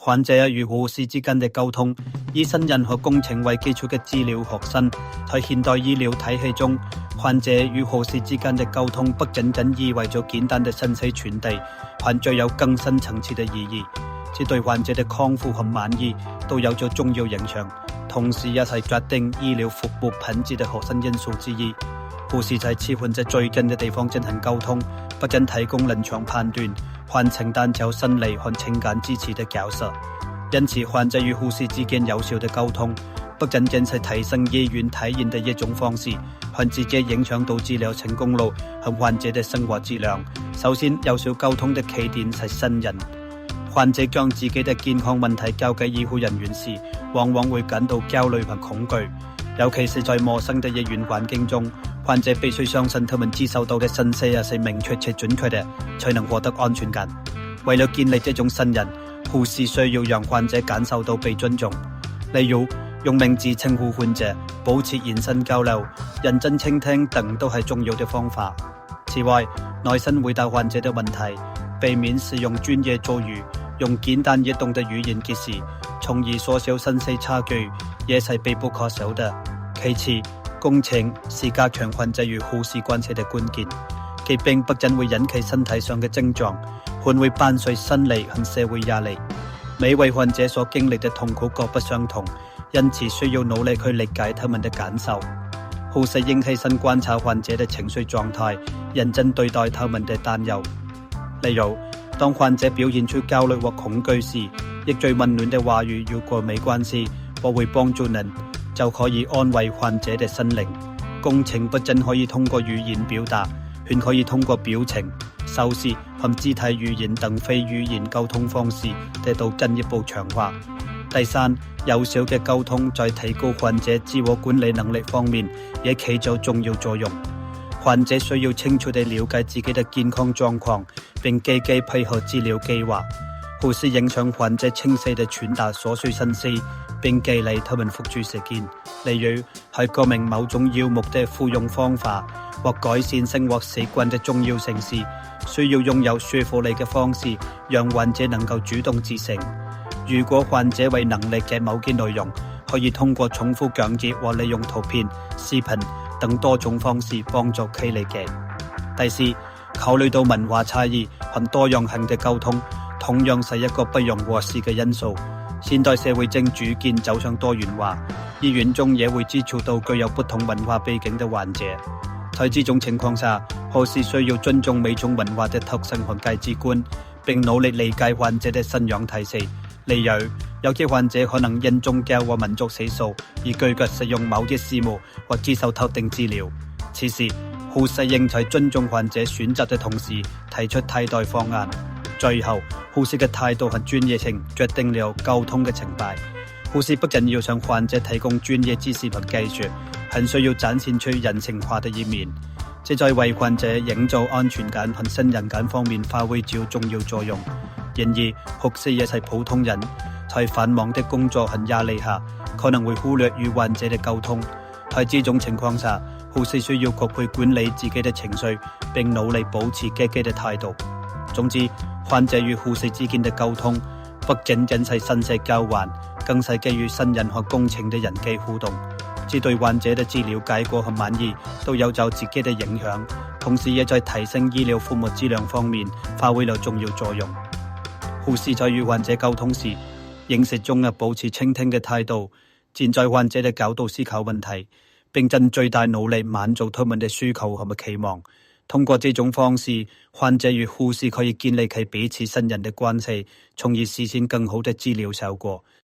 患者與護士之間的溝通，以新人和工程為基礎嘅治療學生，在現代醫療體系中，患者與護士之間的溝通不僅僅意味著簡單的信息傳遞，還具有更深層次的意義，這對患者的康復和滿意都有着重要影響，同時也係決定醫療服務品質的核心因素之一。護士在與患者最近的地方進行溝通，不僅提供臨床判斷，還承擔着心理和情感支持的角色。因此，患者與護士之間有效的溝通，不僅僅是提升醫院體驗的一種方式，還直接影響到治療成功率和患者的生活質量。首先，有效溝通的起點是信任。患者將自己的健康問題交給醫護人員時，往往會感到焦慮和恐懼，尤其是在陌生的醫院環境中。患者必須相信他們接受到的信息是明確且準確的，才能獲得安全感。為了建立這種信任，護士需要讓患者感受到被尊重，例如用名字稱呼患者、保持眼神交流、認真傾聽等都係重要的方法。此外，耐心回答患者的問題，避免使用專業造語，用簡單易懂的語言解釋，從而縮小信息差距，也是必不可少的。其次，工程是加強患者與護士關係的關鍵，疾病不僅會引起身體上嘅症狀，還會伴隨心理和社會壓力。每位患者所經歷的痛苦各不相同，因此需要努力去理解他們的感受。護士應細心觀察患者的情緒狀態，認真對待他們的擔憂。例如，當患者表現出焦慮或恐懼時，亦最溫暖的話語如果沒關係，我會幫助您，就可以安慰患者的心靈。工程不僅可以通過語言表達，還可以通過表情、手勢和肢體語言等非語言溝通方式得到進一步強化。第三，有效嘅溝通在提高患者自我管理能力方面也起咗重要作用。患者需要清楚地了解自己的健康狀況，並積極配合治療計劃。護士影響患者清晰地傳達所需信息，並激勵他們付諸實踐，例如係說明某種藥物的服用方法，或改善生活習慣的重要性時，需要擁有說服力嘅方式，讓患者能夠主動自省。如果患者為能力嘅某件內容，可以通過重複講解或利用圖片、視頻等多種方式幫助其理解。第四，考慮到文化差異和多樣性嘅溝通，同樣是一個不容忽視嘅因素。現代社會正逐漸走向多元化，醫院中也會接觸到具有不同文化背景的患者。在這種情況下，護士需要尊重每種文化的特性和價值觀，並努力理解患者的信仰體系。例如，有些患者可能因宗教或民族習俗而拒絕使用某些事物或接受特定治療。此時，護士應在尊重患者選擇的同時，提出替代方案。最後，護士嘅態度和專業性決定了溝通嘅成敗。護士不僅要向患者提供專業知識和技術，還需要展現出人性化的一面，這在為患者營造安全感和信任感方面發揮着重要作用。然而，護士也是普通人，在繁忙的工作和壓力下，可能會忽略與患者的溝通。在這種情況下，護士需要學會管理自己的情緒，並努力保持積極的態度。總之，患者與護士之間的溝通，不僅僅是信息交換，更是基於信任和共情的人際互動。這對患者的治療結果和滿意都有着自己的影響，同時也在提升醫療服務質量方面發揮了重要作用。護士在與患者溝通時，應始終保持傾聽嘅態度，站在患者的角度思考問題，並盡最大努力滿足他們的需求和期望。通過這種方式，患者與護士可以建立起彼此信任的關係，從而實現更好的治療效果。